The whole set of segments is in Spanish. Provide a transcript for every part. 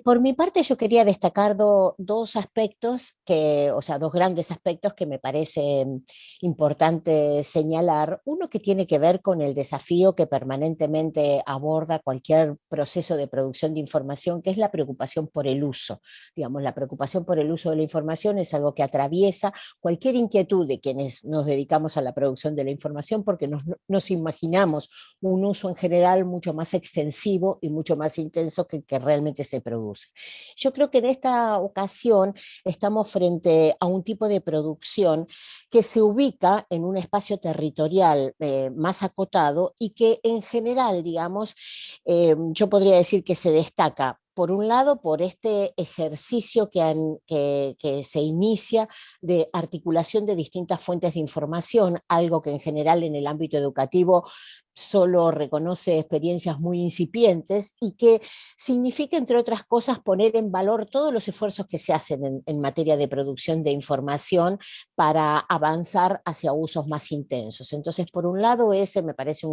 Por mi parte, yo quería destacar dos aspectos o sea, dos grandes aspectos que me parece importante señalar. Uno que tiene que ver con el desafío que permanentemente aborda cualquier proceso de producción de información, que es la preocupación por el uso. Digamos, la preocupación por el uso de la información es algo que atraviesa cualquier inquietud de quienes nos dedicamos a la producción de la información, porque nos imaginamos un uso en general mucho más extensivo y mucho más intenso que el que realmente se produce. Yo creo que en esta ocasión estamos frente a un tipo de producción que se ubica en un espacio territorial más acotado y que en general, digamos, yo podría decir que se destaca por un lado, por este ejercicio que se inicia de articulación de distintas fuentes de información, algo que en general en el ámbito educativo solo reconoce experiencias muy incipientes y que significa, entre otras cosas, poner en valor todos los esfuerzos que se hacen en materia de producción de información para avanzar hacia usos más intensos. Entonces, por un lado, ese me parece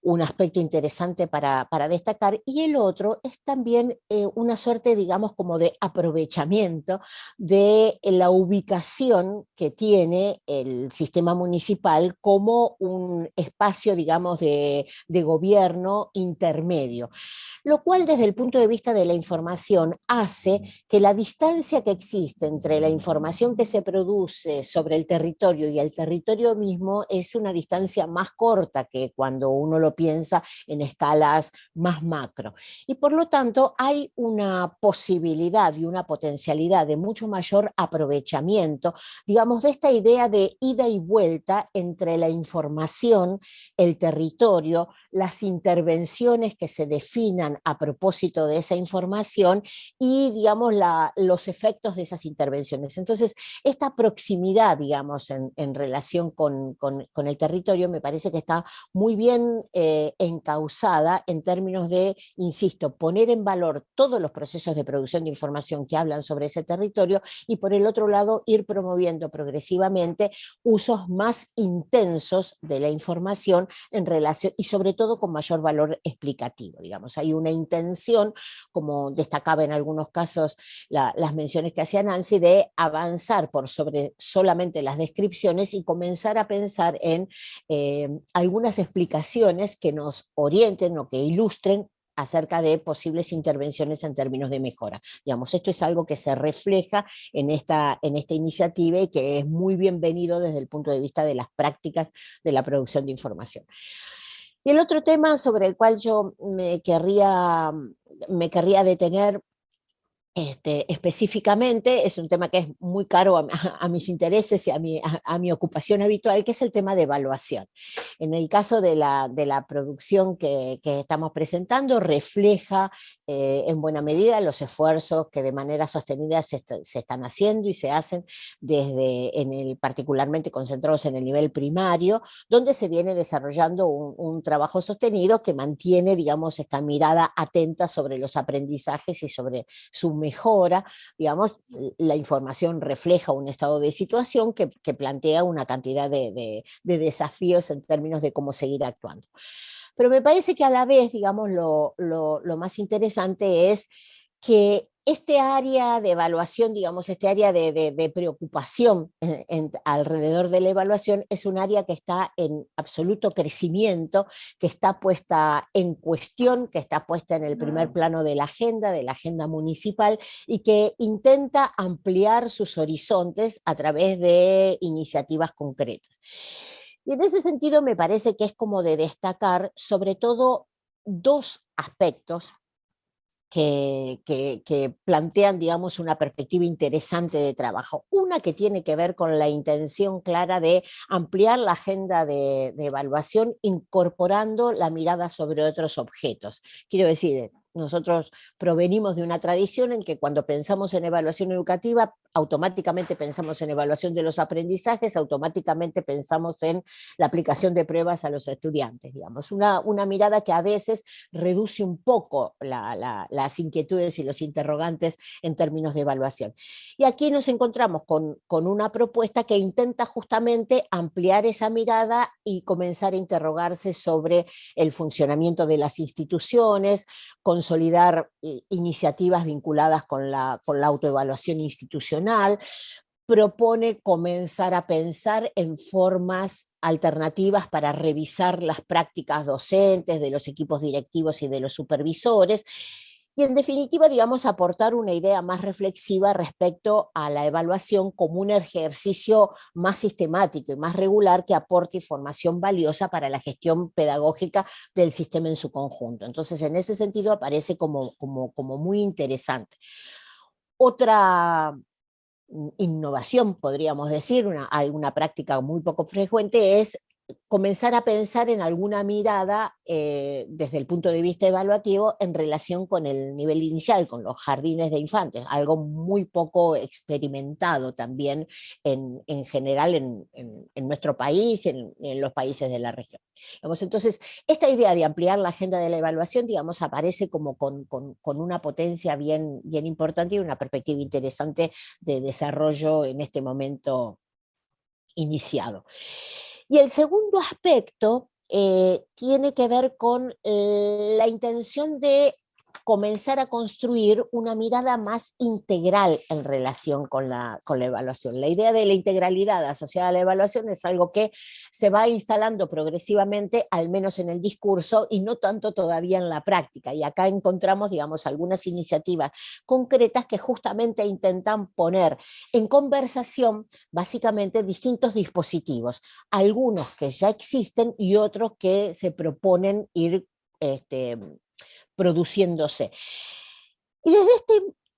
un aspecto interesante para destacar, y el otro es también una suerte, digamos, como de aprovechamiento de la ubicación que tiene el sistema municipal como un espacio, digamos, de gobierno intermedio, lo cual desde el punto de vista de la información hace que la distancia que existe entre la información que se produce sobre el territorio y el territorio mismo es una distancia más corta que cuando uno lo piensa en escalas más macro. Y por lo tanto hay una posibilidad y una potencialidad de mucho mayor aprovechamiento, digamos, de esta idea de ida y vuelta entre la información, el territorio, las intervenciones que se definan a propósito de esa información y, digamos, los efectos de esas intervenciones. Entonces, esta proximidad, digamos, en relación con el territorio, me parece que está muy bien encausada en términos de, insisto, poner en valor todos los procesos de producción de información que hablan sobre ese territorio y, por el otro lado, ir promoviendo progresivamente usos más intensos de la información en relación, y sobre todo con mayor valor explicativo. Digamos, hay una intención, como destacaba en algunos casos las menciones que hacía Nancy, de avanzar por sobre solamente las descripciones y comenzar a pensar en algunas explicaciones que nos orienten o que ilustren acerca de posibles intervenciones en términos de mejora. Digamos, esto es algo que se refleja en esta iniciativa y que es muy bienvenido desde el punto de vista de las prácticas de la producción de información. Y el otro tema sobre el cual yo me querría detener específicamente, es un tema que es muy caro a mis intereses y a mi ocupación habitual, que es el tema de evaluación. En el caso de la producción que estamos presentando, refleja en buena medida los esfuerzos que de manera sostenida se están haciendo y se hacen particularmente concentrados en el nivel primario, donde se viene desarrollando un trabajo sostenido que mantiene, digamos, esta mirada atenta sobre los aprendizajes y sobre su mejora. Digamos, la información refleja un estado de situación que plantea una cantidad de desafíos en términos de cómo seguir actuando. Pero me parece que a la vez, digamos, lo más interesante es que este área de evaluación, digamos, este área de preocupación alrededor de la evaluación es un área que está en absoluto crecimiento, que está puesta en cuestión, que está puesta en el primer plano de la agenda municipal, y que intenta ampliar sus horizontes a través de iniciativas concretas. Y en ese sentido me parece que es como de destacar sobre todo dos aspectos que plantean, digamos, una perspectiva interesante de trabajo. Una que tiene que ver con la intención clara de ampliar la agenda de evaluación incorporando la mirada sobre otros objetos. Quiero decir, nosotros provenimos de una tradición en que cuando pensamos en evaluación educativa, automáticamente pensamos en evaluación de los aprendizajes, automáticamente pensamos en la aplicación de pruebas a los estudiantes. Digamos, una mirada que a veces reduce un poco las inquietudes y los interrogantes en términos de evaluación. Y aquí nos encontramos con una propuesta que intenta justamente ampliar esa mirada y comenzar a interrogarse sobre el funcionamiento de las instituciones, con consolidar iniciativas vinculadas con la autoevaluación institucional, propone comenzar a pensar en formas alternativas para revisar las prácticas docentes de los equipos directivos y de los supervisores, y en definitiva, digamos, aportar una idea más reflexiva respecto a la evaluación como un ejercicio más sistemático y más regular que aporte información valiosa para la gestión pedagógica del sistema en su conjunto. Entonces, en ese sentido, aparece como muy interesante. Otra innovación, podríamos decir, una práctica muy poco frecuente, es comenzar a pensar en alguna mirada desde el punto de vista evaluativo en relación con el nivel inicial, con los jardines de infantes, algo muy poco experimentado también en general en nuestro país, en los países de la región. Digamos, entonces, esta idea de ampliar la agenda de la evaluación, digamos, aparece como con una potencia bien importante y una perspectiva interesante de desarrollo en este momento iniciado. Y el segundo aspecto tiene que ver con la intención de comenzar a construir una mirada más integral en relación con la evaluación. La idea de la integralidad asociada a la evaluación es algo que se va instalando progresivamente, al menos en el discurso, y no tanto todavía en la práctica. Y acá encontramos, digamos, algunas iniciativas concretas que justamente intentan poner en conversación básicamente distintos dispositivos, algunos que ya existen y otros que se proponen ir produciéndose. Y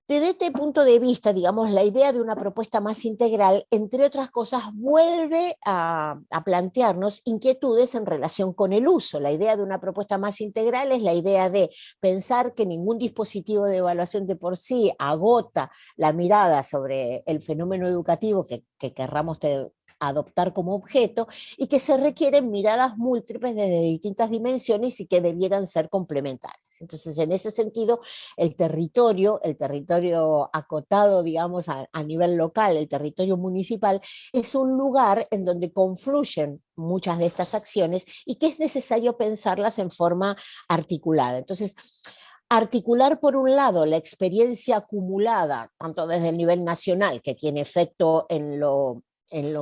desde este punto de vista, digamos, la idea de una propuesta más integral, entre otras cosas, vuelve a plantearnos inquietudes en relación con el uso. La idea de una propuesta más integral es la idea de pensar que ningún dispositivo de evaluación de por sí agota la mirada sobre el fenómeno educativo que querramos adoptar como objeto, y que se requieren miradas múltiples desde distintas dimensiones y que debieran ser complementarias. Entonces, en ese sentido, el territorio acotado, digamos, a nivel local, el territorio municipal, es un lugar en donde confluyen muchas de estas acciones y que es necesario pensarlas en forma articulada. Entonces, articular por un lado la experiencia acumulada, tanto desde el nivel nacional, que tiene efecto en lo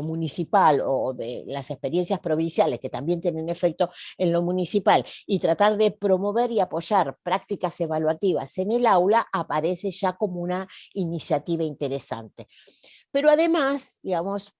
municipal, o de las experiencias provinciales que también tienen efecto en lo municipal, y tratar de promover y apoyar prácticas evaluativas en el aula, aparece ya como una iniciativa interesante. Pero además, digamos,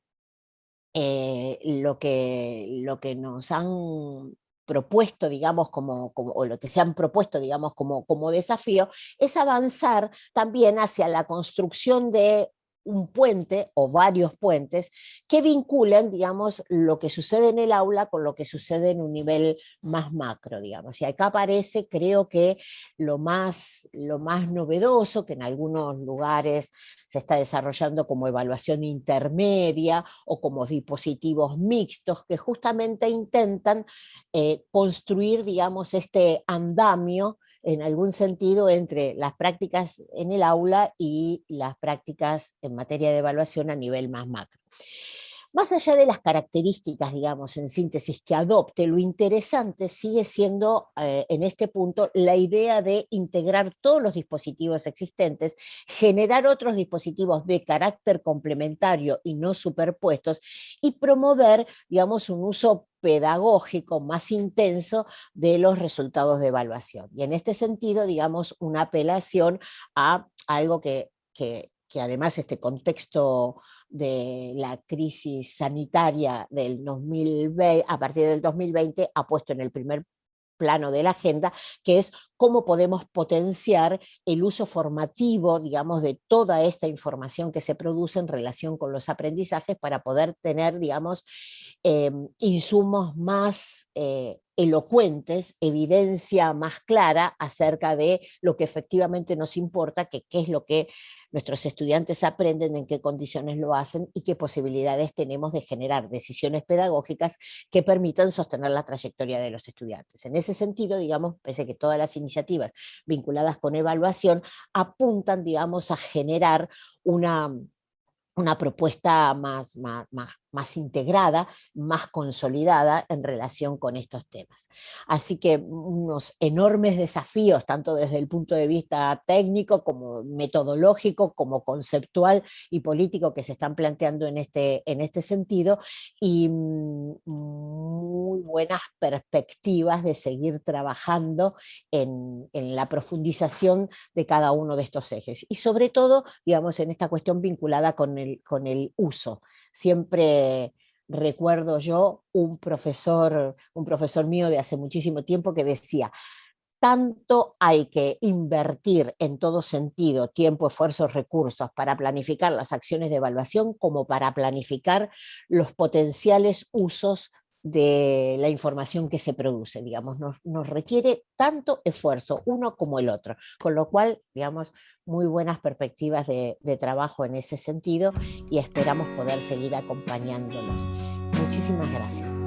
lo que nos han propuesto, digamos, o lo que se han propuesto, digamos, como desafío, es avanzar también hacia la construcción de un puente o varios puentes que vinculen, digamos, lo que sucede en el aula con lo que sucede en un nivel más macro, digamos. Y acá aparece, creo que lo más novedoso, que en algunos lugares se está desarrollando como evaluación intermedia o como dispositivos mixtos, que justamente intentan construir, digamos, este andamio en algún sentido entre las prácticas en el aula y las prácticas en materia de evaluación a nivel más macro. Más allá de las características, digamos, en síntesis, que adopte, lo interesante sigue siendo, en este punto, la idea de integrar todos los dispositivos existentes, generar otros dispositivos de carácter complementario y no superpuestos, y promover, digamos, un uso pedagógico más intenso de los resultados de evaluación. Y en este sentido, digamos, una apelación a algo que además este contexto de la crisis sanitaria del 2020, a partir del 2020, ha puesto en el primer plano de la agenda, que es cómo podemos potenciar el uso formativo, digamos, de toda esta información que se produce en relación con los aprendizajes para poder tener, digamos, insumos más elocuentes, evidencia más clara acerca de lo que efectivamente nos importa, que qué es lo que nuestros estudiantes aprenden, en qué condiciones lo hacen y qué posibilidades tenemos de generar decisiones pedagógicas que permitan sostener la trayectoria de los estudiantes. En ese sentido, digamos, pese a que todas las iniciativas vinculadas con evaluación apuntan, digamos, a generar una una propuesta más integrada, más consolidada en relación con estos temas. Así que unos enormes desafíos, tanto desde el punto de vista técnico, como metodológico, como conceptual y político, que se están planteando en este sentido, y muy buenas perspectivas de seguir trabajando en la profundización de cada uno de estos ejes. Y sobre todo, digamos, en esta cuestión vinculada con el uso. Siempre recuerdo yo un profesor mío de hace muchísimo tiempo que decía: tanto hay que invertir en todo sentido, tiempo, esfuerzos, recursos, para planificar las acciones de evaluación como para planificar los potenciales usos de la información que se produce. Digamos, nos requiere tanto esfuerzo uno como el otro, con lo cual, digamos, muy buenas perspectivas de trabajo en ese sentido, y esperamos poder seguir acompañándolos. Muchísimas gracias.